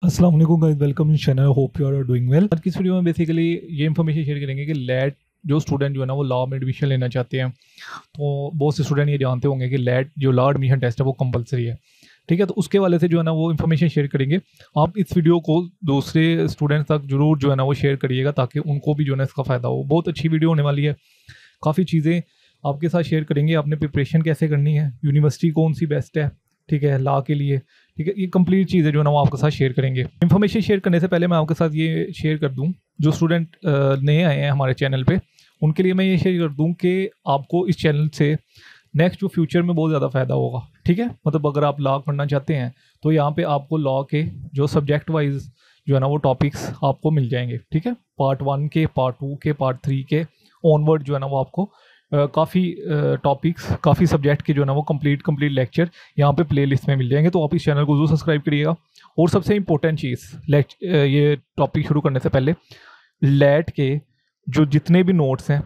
अस्सलाम वालेकुम guys, welcome in channel, hope you are doing well. आज की इस वीडियो में बेसिकली ये इन्फॉर्मेशन शेयर करेंगे कि लेट जो स्टूडेंट जो है ना वो लॉ में एडमिशन लेना चाहते हैं, तो बहुत से स्टूडेंट ये जानते होंगे कि लेट जो लॉ एडमिशन टेस्ट है वो कंपलसरी है। ठीक है, तो उसके वाले से जो है ना वो इन्फॉर्मेशन शेयर करेंगे। आप इस वीडियो को दूसरे स्टूडेंट्स तक जरूर जो है ना वो शेयर करिएगा ताकि उनको भी जो है ना इसका फ़ायदा हो। बहुत अच्छी वीडियो होने वाली है, काफ़ी चीज़ें आपके साथ शेयर करेंगे। आपने प्रिपरेशन कैसे करनी है, यूनिवर्सिटी कौन सी बेस्ट है, ठीक है, लॉ के लिए। ठीक है, ये कंप्लीट चीज़ें जो है ना वो आपके साथ शेयर करेंगे। इन्फॉर्मेशन शेयर करने से पहले मैं आपके साथ ये शेयर कर दूं, जो स्टूडेंट नए आए हैं हमारे चैनल पे, उनके लिए मैं ये शेयर कर दूं कि आपको इस चैनल से नेक्स्ट जो फ्यूचर में बहुत ज़्यादा फ़ायदा होगा। ठीक है, मतलब अगर आप लॉ पढ़ना चाहते हैं तो यहाँ पे आपको लॉ के जो सब्जेक्ट वाइज जो है ना वो टॉपिक्स आपको मिल जाएंगे। ठीक है, पार्ट 1 के, पार्ट 2 के, पार्ट 3 के ऑनवर्ड जो है ना वो आपको काफ़ी टॉपिक्स, काफ़ी सब्जेक्ट के जो है ना वो कंप्लीट लेक्चर यहाँ पे प्लेलिस्ट में मिल जाएंगे। तो आप इस चैनल को जरूर सब्सक्राइब करिएगा। और सबसे इम्पोर्टेंट चीज़, ये टॉपिक शुरू करने से पहले, लेट के जो जितने भी नोट्स हैं,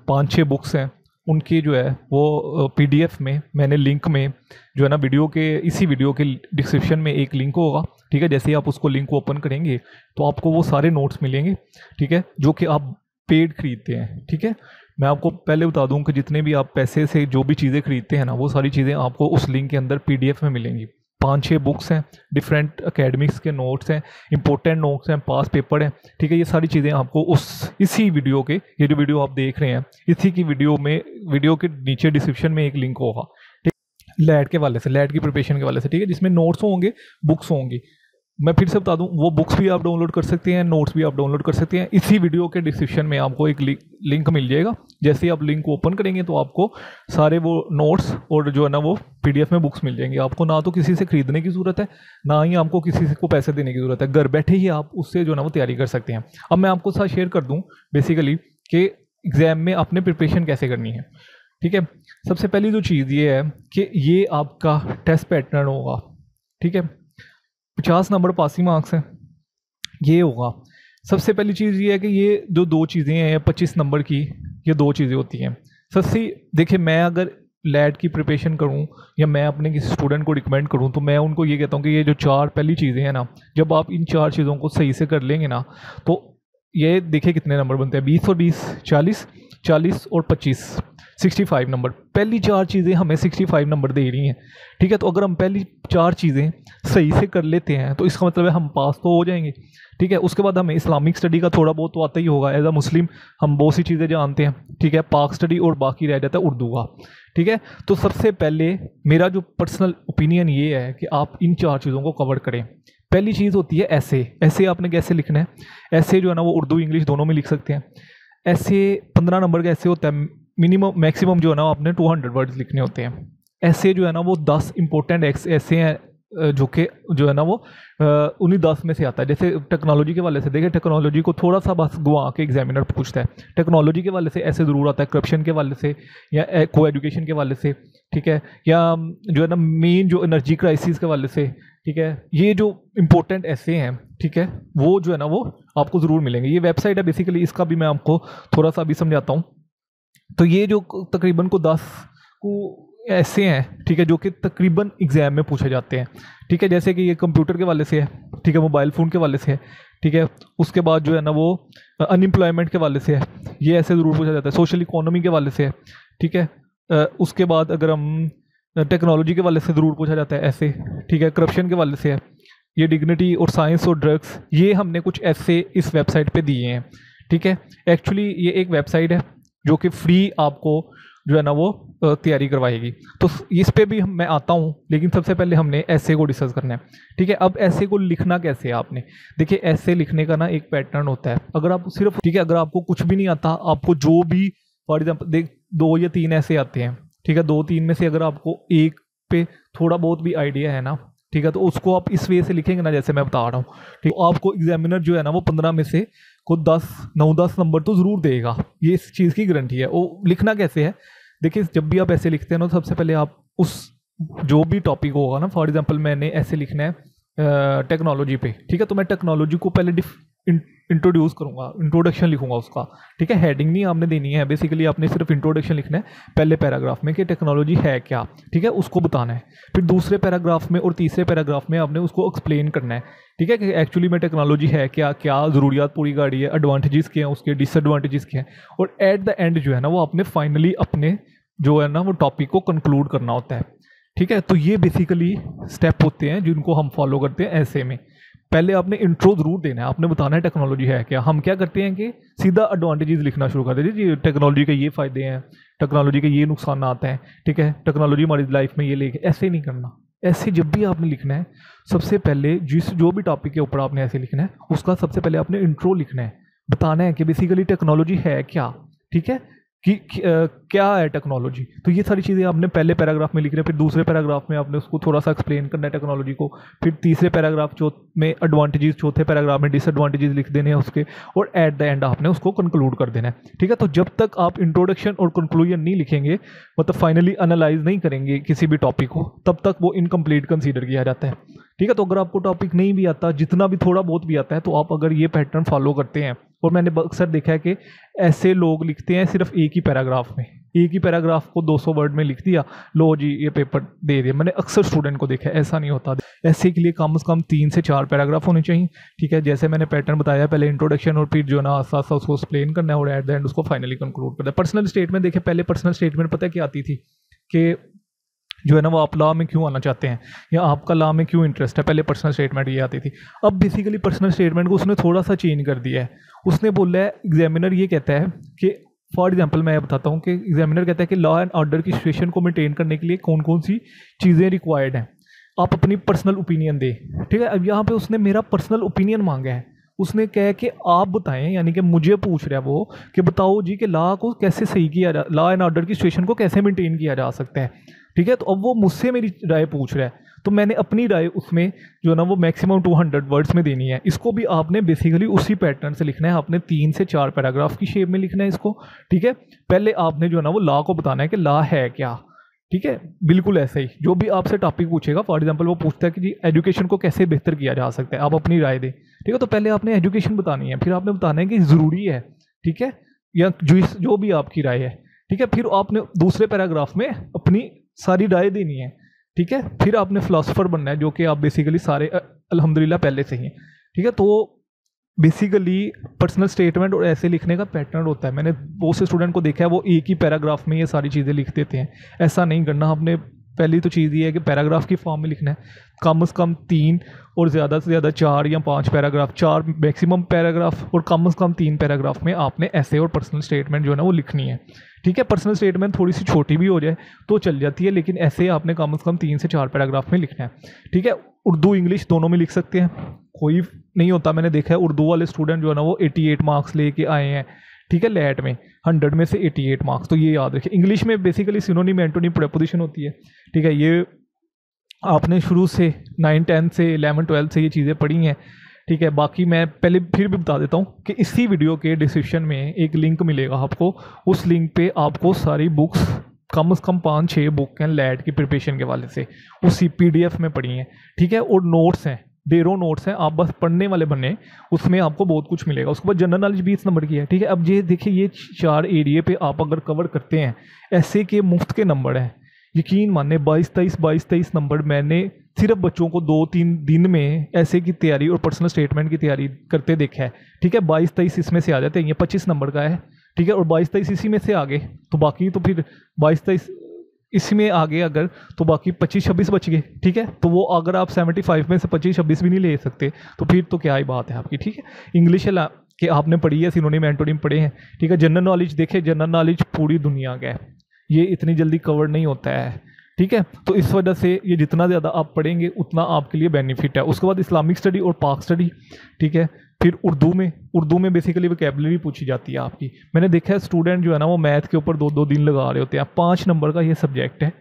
5-6 बुक्स हैं, उनकी जो है वो PDF में मैंने लिंक में जो है ना वीडियो के, इसी वीडियो के डिस्क्रिप्शन में एक लिंक होगा। ठीक है, जैसे ही आप उसको लिंक ओपन करेंगे तो आपको वो सारे नोट्स मिलेंगे। ठीक है, जो कि आप पेड खरीदते हैं। ठीक है, मैं आपको पहले बता दूं कि जितने भी आप पैसे से जो भी चीज़ें खरीदते हैं ना, वो सारी चीज़ें आपको उस लिंक के अंदर PDF में मिलेंगी। 5-6 बुक्स हैं, डिफरेंट एकेडमिक्स के नोट्स हैं, इंपॉर्टेंट नोट्स हैं, पास पेपर हैं। ठीक है, ये सारी चीज़ें आपको इसी वीडियो के, ये जो वीडियो आप देख रहे हैं, इसी की वीडियो के नीचे डिस्क्रिप्शन में एक लिंक होगा। ठीक, लैट के वाले से, लैट की प्रिपरेशन के वाले से। ठीक है, जिसमें नोट्स होंगे, बुक्स होंगी। मैं फिर से बता दूं, वो बुक्स भी आप डाउनलोड कर सकते हैं, नोट्स भी आप डाउनलोड कर सकते हैं। इसी वीडियो के डिस्क्रिप्शन में आपको एक लिंक मिल जाएगा। जैसे ही आप लिंक ओपन करेंगे तो आपको सारे वो नोट्स और जो है ना वो PDF में बुक्स मिल जाएंगी। आपको ना तो किसी से खरीदने की ज़रूरत है, ना ही आपको किसी को पैसे देने की ज़रूरत है। घर बैठे ही आप उससे जो है ना वो तैयारी कर सकते हैं। अब मैं आपको साथ शेयर कर दूँ बेसिकली कि एग्ज़ाम में आपने प्रिपरेशन कैसे करनी है। ठीक है, सबसे पहली जो चीज़ ये है कि ये आपका टेस्ट पैटर्न होगा। ठीक है, 50 नंबर पासिंग मार्क्स हैं, ये होगा। सबसे पहली चीज़ ये है कि ये जो 2 चीज़ें हैं 25 नंबर की, ये 2 चीज़ें होती हैं। सबसे देखिए, मैं अगर लैट की प्रिपरेशन करूं या मैं अपने किसी स्टूडेंट को रिकमेंड करूं तो मैं उनको ये कहता हूं कि ये जो 4 पहली चीज़ें हैं ना, जब आप इन 4 चीज़ों को सही से कर लेंगे ना, तो ये देखिए कितने नंबर बनते हैं, 20 और 20 40, 40 और 25 65 नंबर। पहली 4 चीज़ें हमें 65 नंबर दे रही हैं। ठीक है, तो अगर हम पहली 4 चीज़ें सही से कर लेते हैं तो इसका मतलब है हम पास तो हो जाएंगे। ठीक है, उसके बाद हमें इस्लामिक स्टडी का थोड़ा बहुत तो आता ही होगा। एज अ मुस्लिम हम बहुत सी चीज़ें जानते हैं। ठीक है, पाक स्टडी, और बाकी रह जाता है उर्दू का। ठीक है, तो सबसे पहले मेरा जो पर्सनल ओपिनियन ये है कि आप इन 4 चीज़ों को कवर करें। पहली चीज़ होती है ऐसे आपने कैसे लिखना है। ऐसे जो है ना वो उर्दू इंग्लिश दोनों में लिख सकते हैं। ऐसे 15 नंबर का ऐसे होता है, मिनिमम मैक्सिमम जो है ना आपने 200 वर्ड्स लिखने होते हैं। ऐसे जो है ना वो 10 इंपॉर्टेंट ऐसे हैं जो कि जो है ना वो उन्हीं 10 में से आता है। जैसे टेक्नोलॉजी के वाले से देखिए, टेक्नोलॉजी को थोड़ा सा बस घुमा के एग्जामिनर पूछता है। टेक्नोलॉजी के वाले से ऐसे ज़रूर आता है, करप्शन के वाले से या को एजुकेशन के वाले से। ठीक है, या जो है ना मेन जो एनर्जी क्राइसिस के वाले से। ठीक है, ये जो इम्पोर्टेंट ऐसे हैं, ठीक है, वो जो है ना वो आपको ज़रूर मिलेंगे। ये वेबसाइट है बेसिकली, इसका भी मैं आपको थोड़ा सा अभी समझाता हूँ। तो ये जो तकरीबन को 10 को ऐसे हैं, ठीक है, जो कि तकरीबन एग्ज़ाम में पूछे जाते हैं। ठीक है, जैसे कि ये कंप्यूटर के वाले से है। ठीक है, मोबाइल फ़ोन के वाले से है। ठीक है, उसके बाद जो है ना वो अनएम्प्लॉयमेंट के वाले से है, ये ऐसे ज़रूर पूछा जाता है। सोशल इकोनॉमी के वाले से है। ठीक है, उसके बाद अगर हम टेक्नोलॉजी के वाले से ज़रूर पूछा जाता है ऐसे। ठीक है, करप्शन के वाले से है। ये डिग्निटी और साइंस और ड्रग्स, ये हमने कुछ ऐसे इस वेबसाइट पे दिए हैं। ठीक है, एक्चुअली ये एक वेबसाइट है जो कि फ्री आपको जो है ना वो तैयारी करवाएगी। तो इस पे भी मैं आता हूँ, लेकिन सबसे पहले हमने ऐसे को डिस्कस करना है। ठीक है, अब ऐसे को लिखना कैसे है आपने, देखिए ऐसे लिखने का ना एक पैटर्न होता है। अगर आप सिर्फ, ठीक है, अगर आपको कुछ भी नहीं आता, आपको जो भी फॉर एग्जाम्पल देख 2 या 3 ऐसे आते हैं। ठीक है, 2-3 में से अगर आपको एक पे थोड़ा बहुत भी आइडिया है ना, ठीक है, तो उसको आप इस वे से लिखेंगे ना जैसे मैं बता रहा हूँ। ठीक, तो आपको एग्जामिनर जो है ना वो 15 में से को 9-10 नंबर तो ज़रूर देगा, ये इस चीज़ की गारंटी है। वो लिखना कैसे है, देखिए जब भी आप ऐसे लिखते हैं ना, तो सबसे पहले आप उस जो भी टॉपिक होगा ना, फॉर एग्जांपल मैंने ऐसे लिखना है टेक्नोलॉजी पे। ठीक है, तो मैं टेक्नोलॉजी को पहले इंट्रोड्यूस करूँगा, इंट्रोडक्शन लिखूंगा उसका, ठीक है। हेडिंग नहीं आपने देनी है, बेसिकली आपने सिर्फ इंट्रोडक्शन लिखना है पहले पैराग्राफ में कि टेक्नोलॉजी है क्या, ठीक है, उसको बताना है। फिर दूसरे पैराग्राफ में और तीसरे पैराग्राफ में आपने उसको एक्सप्लेन करना है, ठीक है, कि एक्चुअली में टेक्नोलॉजी है क्या, क्या ज़रूरियात पूरी गाड़ी है, एडवांटेजेस क्या हैं उसके, डिसएडवांटेजेस क्या हैं, और एट द एंड जो है ना वो आपने फाइनली अपने जो है ना वो टॉपिक को कंक्लूड करना होता है, ठीक है। तो ये बेसिकली स्टेप होते हैं जिनको हम फॉलो करते हैं ऐसे में। पहले आपने इंट्रो जरूर देना है, आपने बताना है टेक्नोलॉजी है क्या। हम क्या करते हैं कि सीधा एडवांटेजेस लिखना शुरू कर देते हैं, जी टेक्नोलॉजी के ये फ़ायदे हैं, टेक्नोलॉजी के ये नुकसान आते हैं, ठीक है, टेक्नोलॉजी हमारी लाइफ में ये लेके, ऐसे नहीं करना। ऐसे जब भी आपने लिखना है सबसे पहले जो भी टॉपिक के ऊपर आपने ऐसे लिखना है उसका सबसे पहले आपने इंट्रो लिखना है, बताना है कि बेसिकली टेक्नोलॉजी है क्या, ठीक है, कि क्या है टेक्नोलॉजी। तो ये सारी चीज़ें आपने पहले पैराग्राफ में लिख रहे हैं, फिर दूसरे पैराग्राफ में आपने उसको थोड़ा सा एक्सप्लेन करना है टेक्नोलॉजी को, फिर तीसरे पैराग्राफ में एडवांटेजेस, चौथे पैराग्राफ में डिसएडवांटेजेस लिख देने हैं उसके, और एट द एंड आपने उसको कंक्लूड कर देना है, ठीक है। तो जब तक आप इंट्रोडक्शन और कंक्लूजन नहीं लिखेंगे, मतलब फाइनली एनालाइज नहीं करेंगे किसी भी टॉपिक को, तब तक वो इनकम्प्लीट कंसीडर किया जाता है, ठीक है। तो अगर आपको टॉपिक नहीं भी आता, जितना भी थोड़ा बहुत भी आता है, तो आप अगर ये पैटर्न फॉलो करते हैं, और मैंने अक्सर देखा है कि ऐसे लोग लिखते हैं सिर्फ एक ही पैराग्राफ में, एक ही पैराग्राफ को 200 वर्ड में लिख दिया, लो जी ये पेपर दे दिया। मैंने अक्सर स्टूडेंट को देखा है, ऐसा नहीं होता। ऐसे के लिए कम से कम 3 से 4 पैराग्राफ होने चाहिए, ठीक है। जैसे मैंने पैटर्न बताया, पहले इंट्रोडक्शन और फिर जो ना साथ साथ उसको एक्सप्लेन करना है, और एट द एंड उसको फाइनली कंक्लूड करना है। पर्सनल स्टेटमेंट देखे, पहले पर्सनल स्टेटमेंट पता है क्या आती थी कि जो है ना वो आप लॉ में क्यों आना चाहते हैं या आपका लॉ में क्यों इंटरेस्ट है, पहले पर्सनल स्टेटमेंट ये आती थी। अब बेसिकली पर्सनल स्टेटमेंट को उसने थोड़ा सा चेंज कर दिया है। उसने बोला है, एग्जामिनर ये कहता है कि फॉर एग्जांपल मैं बताता हूँ कि एग्जामिनर कहता है कि लॉ एंड ऑर्डर की सिचुएशन को मेंटेन करने के लिए कौन कौन सी चीज़ें रिक्वायर्ड हैं, आप अपनी पर्सनल ओपिनियन दें, ठीक है। अब यहाँ पे उसने मेरा पर्सनल ओपिनियन मांगा है, उसने कहा कि आप बताएं, यानी कि मुझे पूछ रहा है वो कि बताओ जी कि लॉ को कैसे सही किया जा, लॉ एंड ऑर्डर की सिचुएशन को कैसे मेंटेन किया जा सकता है, ठीक है। तो अब वो मुझसे मेरी राय पूछ रहा है, तो मैंने अपनी राय उसमें जो है ना वो मैक्सिमम 200 वर्ड्स में देनी है। इसको भी आपने बेसिकली उसी पैटर्न से लिखना है, आपने 3 से 4 पैराग्राफ की शेप में लिखना है इसको, ठीक है। पहले आपने जो है ना वो लॉ को बताना है कि लॉ है क्या, ठीक है। बिल्कुल ऐसे ही जो भी आपसे टॉपिक पूछेगा, फॉर एग्जांपल वो पूछता है कि जी एजुकेशन को कैसे बेहतर किया जा सकता है, आप अपनी राय दें, ठीक है। तो पहले आपने एजुकेशन बतानी है, फिर आपने बताना है कि ज़रूरी है, ठीक है, या जो भी आपकी राय है, ठीक है। फिर आपने दूसरे पैराग्राफ में अपनी सारी राय देनी है, ठीक है। फिर आपने फिलोसोफर बनना है, जो कि आप बेसिकली सारे अल्हम्दुलिल्लाह पहले से ही हैं, ठीक है। तो बेसिकली पर्सनल स्टेटमेंट और ऐसे लिखने का पैटर्न होता है। मैंने बहुत से स्टूडेंट को देखा है वो एक ही पैराग्राफ में ये सारी चीज़ें लिख देते हैं, ऐसा नहीं करना। आपने पहली तो चीज़ ये है कि पैराग्राफ की फॉर्म में लिखना है, कम से कम 3 और ज़्यादा से ज़्यादा 4 या 5 पैराग्राफ, 4 मैक्सिमम पैराग्राफ और कम से कम 3 पैराग्राफ में आपने ऐसे और पर्सनल स्टेटमेंट जो है ना वो लिखनी है, ठीक है। पर्सनल स्टेटमेंट थोड़ी सी छोटी भी हो जाए तो चल जाती है, लेकिन ऐसे आपने कम से कम 3 से 4 पैराग्राफ में लिखना है, ठीक है। उर्दू इंग्लिश दोनों में लिख सकते हैं, कोई नहीं होता। मैंने देखा है उर्दू वाले स्टूडेंट जो है ना वो 88 मार्क्स लेके आए हैं, ठीक है, लैट में 100 में से 88 मार्क्स। तो ये याद रखिए। इंग्लिश में बेसिकली सिनोनिम एंटोनिम प्रेपोजिशन होती है, ठीक है। ये आपने शुरू से 9 10 से 11 12 से ये चीज़ें पढ़ी हैं, ठीक है। बाकी मैं पहले फिर भी बता देता हूँ कि इसी वीडियो के डिस्क्रिप्शन में एक लिंक मिलेगा आपको, उस लिंक पे आपको सारी बुक्स कम से कम 5-6 बुक हैं लैट की प्रिपरेशन के वाले से, उसी PDF में पढ़ी हैं, ठीक है। और नोट्स हैं, ढेरों नोट्स हैं, आप बस पढ़ने वाले बने, उसमें आपको बहुत कुछ मिलेगा। उसके बाद जनरल नॉलेज 20 नंबर की है, ठीक है। अब ये देखिए, ये 4 एरिए पे आप अगर कवर करते हैं, ऐसे के मुफ्त के नंबर हैं, यकीन माने 22-23 नंबर मैंने सिर्फ बच्चों को 2-3 दिन में ऐसे की तैयारी और पर्सनल स्टेटमेंट की तैयारी करते देखा है, ठीक है। 22-23 इसमें से आ जाते हैं, ये 25 नंबर का है, ठीक है। और 22-23 इसी में से आगे, तो बाकी तो फिर 22-23 इसमें आगे अगर, तो बाकी 25-26 बच गए, ठीक है। तो वो अगर आप 75 में से 25-26 भी नहीं ले सकते तो फिर तो क्या ही बात है आपकी, ठीक है। इंग्लिश के आपने पढ़ी है, सिनोनिम एंटोनिम पढ़े हैं, ठीक है। जनरल नॉलेज देखे, जनरल नॉलेज पूरी दुनिया का है, ये इतनी जल्दी कवर नहीं होता है, ठीक है। तो इस वजह से ये जितना ज़्यादा आप पढ़ेंगे उतना आपके लिए बेनिफिट है। उसके बाद इस्लामिक स्टडी और पाक स्टडी, ठीक है। फिर उर्दू में बेसिकली वोकैबुलरी पूछी जाती है आपकी। मैंने देखा है स्टूडेंट जो है ना वो मैथ के ऊपर 2-2 दिन लगा रहे होते हैं। 5 नंबर का ये सब्जेक्ट है,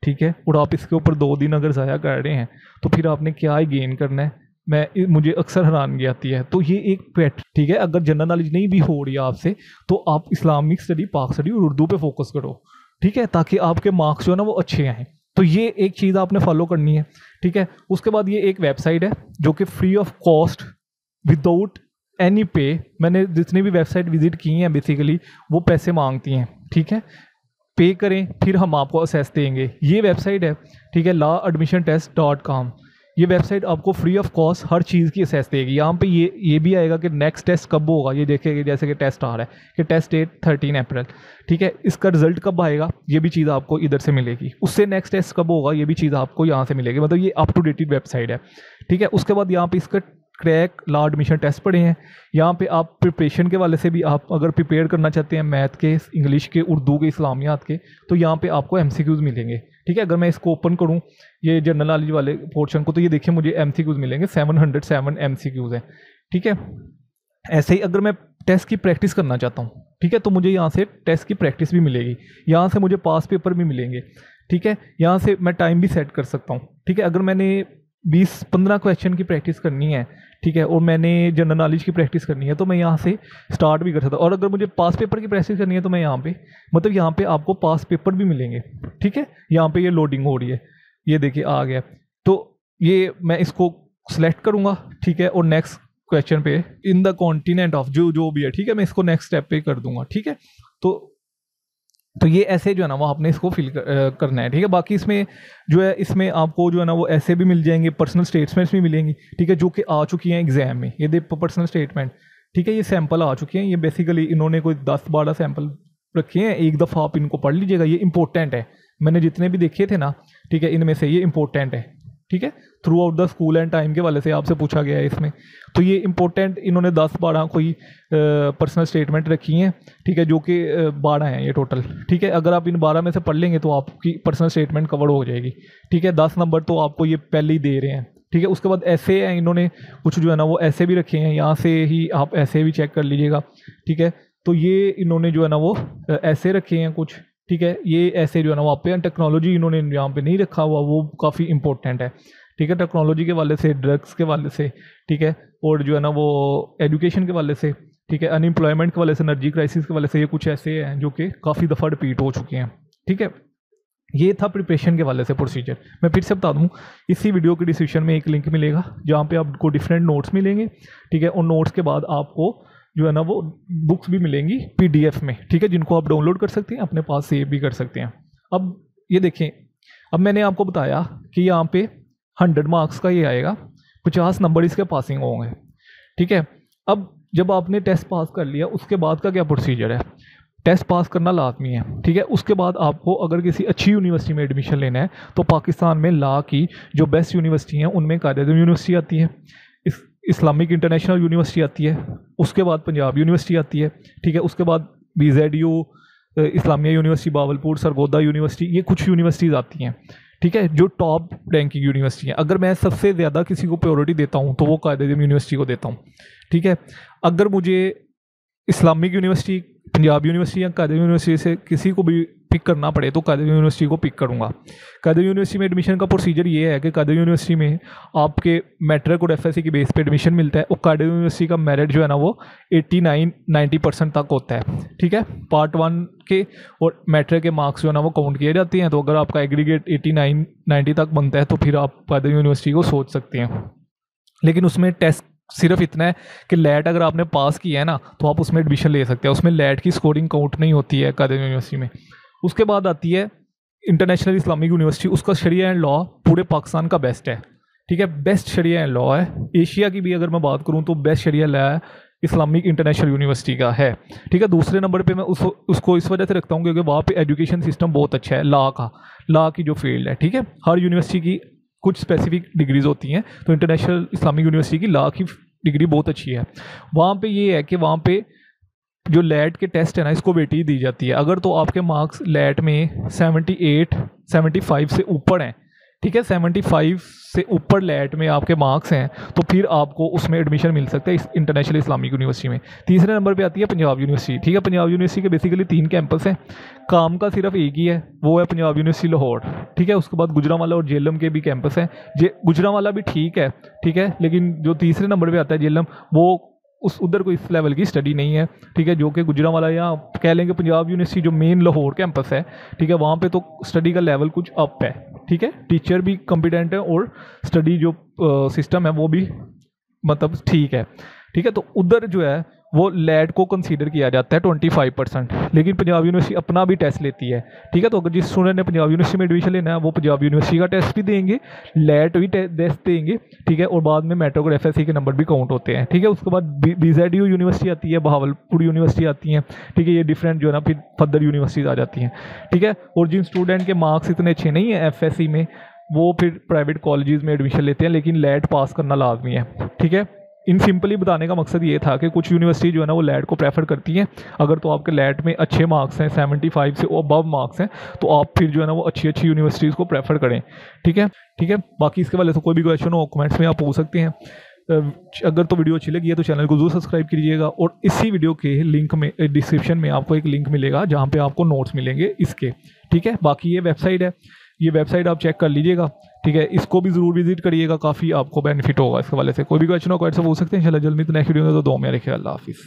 ठीक है, और आप इसके ऊपर 2 दिन अगर ज़ाया कर रहे हैं तो फिर आपने क्या ही गेन करना है। मुझे अक्सर हैरानगी आती है। तो ये एक पैट, ठीक है। अगर जनरल नॉलेज नहीं भी हो रही है आपसे, तो आप इस्लामिक स्टडी, पाक स्टडी और उर्दू पे फोकस करो, ठीक है, ताकि आपके मार्क्स जो है ना वो अच्छे आएँ। तो ये एक चीज़ आपने फॉलो करनी है, ठीक है। उसके बाद ये एक वेबसाइट है जो कि free of cost, without any पे, मैंने जितनी भी वेबसाइट विजिट की हैं बेसिकली वो पैसे मांगती हैं, ठीक है। पे करें फिर हम आपको असेस देंगे। ये वेबसाइट है, ठीक है, lawadmissiontest.com। ये वेबसाइट आपको फ्री ऑफ कॉस्ट हर चीज़ की असेस देगी। यहाँ पे ये भी आएगा कि नेक्स्ट टेस्ट कब होगा, ये देखेंगे जैसे कि टेस्ट आ रहा है कि टेस्ट डेट 13 अप्रैल, ठीक है। इसका रिजल्ट कब आएगा ये भी चीज़ आपको इधर से मिलेगी। उससे नेक्स्ट टेस्ट कब होगा ये भी चीज़ आपको यहाँ से मिलेगी। मतलब ये अप टू डेटेड वेबसाइट है, ठीक है। उसके बाद यहाँ पे इसका क्रैक लॉ एडमिशन टेस्ट पढ़े हैं। यहाँ पे आप प्रिपरेशन के वाले से भी आप अगर प्रिपेयर करना चाहते हैं मैथ के, इंग्लिश के, उर्दू के, इस्लामियात के, तो यहाँ पे आपको एमसीक्यूज़ मिलेंगे, ठीक है। अगर मैं इसको ओपन करूँ ये जनरल नॉलेज वाले पोर्शन को, तो ये देखिए मुझे एमसीक्यूज़ मिलेंगे, 707 एमसीक्यूज़ हैं, ठीक है। ऐसे ही अगर मैं टेस्ट की प्रैक्टिस करना चाहता हूँ, ठीक है, तो मुझे यहाँ से टेस्ट की प्रैक्टिस भी मिलेगी, यहाँ से मुझे पास पेपर भी मिलेंगे, ठीक है। यहाँ से मैं टाइम भी सेट कर सकता हूँ, ठीक है। अगर मैंने 20-15 क्वेश्चन की प्रैक्टिस करनी है, ठीक है, और मैंने जनरल नॉलेज की प्रैक्टिस करनी है, तो मैं यहाँ से स्टार्ट भी कर सकता हूँ। और अगर मुझे पास पेपर की प्रैक्टिस करनी है तो मैं यहाँ पे, मतलब यहाँ पे आपको पास पेपर भी मिलेंगे, ठीक है। यहाँ पे ये लोडिंग हो रही है, ये देखिए आ गया। तो ये मैं इसको सेलेक्ट करूँगा, ठीक है, और नेक्स्ट क्वेश्चन पे इन द कॉन्टिनेंट ऑफ जो भी है, ठीक है, मैं इसको नेक्स्ट स्टेप पे कर दूंगा, ठीक है। तो ये ऐसे जो है ना वो आपने इसको फिल करना है, ठीक है। बाकी इसमें जो है, इसमें आपको जो है ना वो ऐसे भी मिल जाएंगे, पर्सनल स्टेटमेंट्स भी मिलेंगी, ठीक है, जो कि आ चुकी हैं एग्जाम में। ये देखो पर्सनल स्टेटमेंट, ठीक है, ये सैंपल आ चुके हैं। ये बेसिकली इन्होंने कोई 10-12 सैंपल रखे हैं, एक दफ़ा आप इनको पढ़ लीजिएगा, ये इंपॉर्टेंट है। मैंने जितने भी देखे थे ना, ठीक है, इनमें से ये इंपॉर्टेंट है, ठीक है। Through out the school and time के वाले से आपसे पूछा गया है इसमें, तो ये इंपॉर्टेंट इन्होंने 10-12 कोई पर्सनल स्टेटमेंट रखी हैं, ठीक है, जो कि 12 हैं ये टोटल, ठीक है। अगर आप इन 12 में से पढ़ लेंगे तो आपकी पर्सनल स्टेटमेंट कवर हो जाएगी, ठीक है। 10 नंबर तो आपको ये पहले ही दे रहे हैं, ठीक है। उसके बाद ऐसे हैं, इन्होंने कुछ जो है ना वो ऐसे भी रखे हैं, यहाँ से ही आप ऐसे भी चेक कर लीजिएगा, ठीक है। तो ये इन्होंने जो है ना वो ऐसे रखे हैं कुछ, ठीक है। ये ऐसे जो है ना वहाँ पे टेक्नोलॉजी इन्होंने यहाँ पे नहीं रखा हुआ, वो काफ़ी इंपॉर्टेंट है, ठीक है। टेक्नोलॉजी के वाले से, ड्रग्स के वाले से, ठीक है, और जो है ना वो एजुकेशन के वाले से, ठीक है, अनएम्प्लॉयमेंट के वाले से, एनर्जी क्राइसिस के वाले से, ये कुछ ऐसे हैं जो कि काफ़ी दफ़ा रिपीट हो चुके हैं, ठीक है। ये था प्रिपरेशन के वाले से प्रोसीजर। मैं फिर से बता दूं, इसी वीडियो के डिस्क्रिप्शन में एक लिंक मिलेगा जहाँ पे आपको डिफरेंट नोट्स मिलेंगे, ठीक है। और नोट्स के बाद आपको जो है ना वो बुक्स भी मिलेंगी PDF में, ठीक है, जिनको आप डाउनलोड कर सकते हैं, अपने पास सेव भी कर सकते हैं। अब ये देखें, अब मैंने आपको बताया कि यहाँ पे 100 मार्क्स का ये आएगा, 50 नंबर इसके पासिंग होंगे, ठीक है। अब जब आपने टेस्ट पास कर लिया उसके बाद का क्या प्रोसीजर है, टेस्ट पास करना लाजमी है, ठीक है। उसके बाद आपको अगर किसी अच्छी यूनिवर्सिटी में एडमिशन लेना है तो पाकिस्तान में लॉ की जो बेस्ट यूनिवर्सिटी हैं उनमें कायदे यूनिवर्सिटी आती है, इस्लामिक इंटरनेशनल यूनिवर्सिटी आती है, उसके बाद पंजाब यूनिवर्सिटी आती है, ठीक है। उसके बाद BZU, Islamia university Bahawalpur, Sargodha university, ये कुछ यूनिवर्सिटीज़ आती हैं, ठीक है, जो टॉप रैंकिंग यूनिवर्सिटी हैं। अगर मैं सबसे ज़्यादा किसी को प्रायोरिटी देता हूँ तो वो कायद-ए-आज़म यूनिवर्सिटी को देता हूँ, ठीक है। अगर मुझे इस्लामिक यूनिवर्सिटी, पंजाब यूनिवर्सिटी या कायद-ए-आज़म यूनिवर्सिटी से किसी को भी पिक करना पड़े तो कायद-ए-आज़म यूनिवर्सिटी को पिक करूँगा। कायद-ए-आज़म यूनिवर्सिटी में एडमिशन का प्रोसीजर ये है कि कायद-ए-आज़म यूनिवर्सिटी में आपके मैट्रिक और FSC की बेस पे एडमिशन मिलता है, और कायद-ए-आज़म यूनिवर्सिटी का मेरिट जो है ना वो 89-90% तक होता है, ठीक है। पार्ट 1 के और मैट्रिक के मार्क्स जो है ना वो काउंट किए जाते हैं। तो अगर आपका एग्रीगेट 89-90 तक बनता है तो फिर आप कायद-ए-आज़म यूनिवर्सिटी को सोच सकते हैं। लेकिन उसमें टेस्ट सिर्फ इतना है कि लैट अगर आपने पास किया है ना तो आप उसमें एडमिशन ले सकते हैं, उसमें लैट की स्कोरिंग काउंट नहीं होती है कायद-ए-आज़म यूनिवर्सिटी में। उसके बाद आती है इंटरनेशनल इस्लामिक यूनिवर्सिटी, उसका शरिया एंड लॉ पूरे पाकिस्तान का बेस्ट है, ठीक है, बेस्ट शरिया एंड लॉ है। एशिया की भी अगर मैं बात करूँ तो बेस्ट शरिया लॉ इस्लामिक इंटरनेशनल यूनिवर्सिटी का है, ठीक है। दूसरे नंबर पे मैं उसको इस वजह से रखता हूँ क्योंकि वहाँ पे एजुकेशन सिस्टम बहुत अच्छा है, लॉ की जो फील्ड है, ठीक है। हर यूनिवर्सिटी की कुछ स्पेसिफिक डिग्रीज होती हैं, तो इंटरनेशनल इस्लामिक यूनिवर्सिटी की लॉ की डिग्री बहुत अच्छी है। वहाँ पे ये है कि वहाँ पे जो लैट के टेस्ट है ना इसको वेटेज दी जाती है। अगर तो आपके मार्क्स लैट में 75 से ऊपर हैं, ठीक है, 75 से ऊपर लैट में आपके मार्क्स हैं तो फिर आपको उसमें एडमिशन मिल सकता है इस इंटरनेशनल इस्लामिक यूनिवर्सिटी में। तीसरे नंबर पे आती है पंजाब यूनिवर्सिटी, ठीक है। पंजाब यूनिवर्सिटी के बेसिकली 3 कैंपस हैं, काम का सिर्फ एक ही है, वो है पंजाब यूनिवर्सिटी लाहौर, ठीक है। उसके बाद गुजरांवाला और जेएलएम के भी कैंपस हैं। गुजरांवाला भी ठीक है, ठीक है, लेकिन जो तीसरे नंबर पर आता है जेएलएम, वो उधर कोई इस लेवल की स्टडी नहीं है, ठीक है, जो कि गुजरांवाला या कह लेंगे पंजाब यूनिवर्सिटी जो मेन लाहौर कैंपस है, ठीक है, वहाँ पे तो स्टडी का लेवल कुछ अप है, ठीक है। टीचर भी कॉम्पिटेंट है और स्टडी जो सिस्टम है वो भी मतलब ठीक है, ठीक है। तो उधर जो है वो लैट को कंसीडर किया जाता है 25%, लेकिन पंजाब यूनिवर्सिटी अपना भी टेस्ट लेती है। ठीक है। तो अगर जिस स्टूडेंट ने पंजाब यूनिवर्सिटी में एडमिशन लेना है वो पंजाब यूनिवर्सिटी का टेस्ट भी देंगे, लैट भी टेस्ट देंगे। ठीक है। और बाद में मेट्रिक और एफएससी के नंबर भी काउंट होते हैं। ठीक है। उसके बाद बीजेडयू यूनिवर्सिटी आती है, बहावलपुर यूनिवर्सिटी आती है। ठीक है। ये डिफरेंट जो है ना फिर फर्दर यूनिवर्सिटीज आ जाती हैं। ठीक है। और जिन स्टूडेंट के मार्क्स इतने अच्छे नहीं है एफएससी में, वो फिर प्राइवेट कॉलेजेस में एडमिशन लेते हैं, लेकिन लैट पास करना लाजमी है। ठीक है। इन सिंपली बताने का मकसद ये था कि कुछ यूनिवर्सिटी जो है ना वो लैट को प्रेफर करती हैं। अगर तो आपके लैट में अच्छे मार्क्स हैं, 75 से अबव मार्क्स हैं, तो आप फिर जो है ना वो अच्छी अच्छी यूनिवर्सिटीज़ को प्रेफर करें। ठीक है। ठीक है। बाकी इसके वाले से कोई भी क्वेश्चन हो कमेंट्स में आप पूछ सकते हैं। अगर तो वीडियो अच्छी लगी है तो चैनल को जरूर सब्सक्राइब कीजिएगा, और इसी वीडियो के लिंक में डिस्क्रिप्शन में आपको एक लिंक मिलेगा जहाँ पे आपको नोट्स मिलेंगे इसके। ठीक है। बाकी ये वेबसाइट है, ये वेबसाइट आप चेक कर लीजिएगा। ठीक है। इसको भी ज़रूर विजिट करिएगा, काफ़ी आपको बेनिफिट होगा इसके वाले से। कोई भी क्वेश्चन हो कमेंट से पूछ सकते हैं। इंशाल्लाह जल्द मिलते हैं नेक्स्ट वीडियो में। तो दो में रखिए। अल्लाह हाफिज़।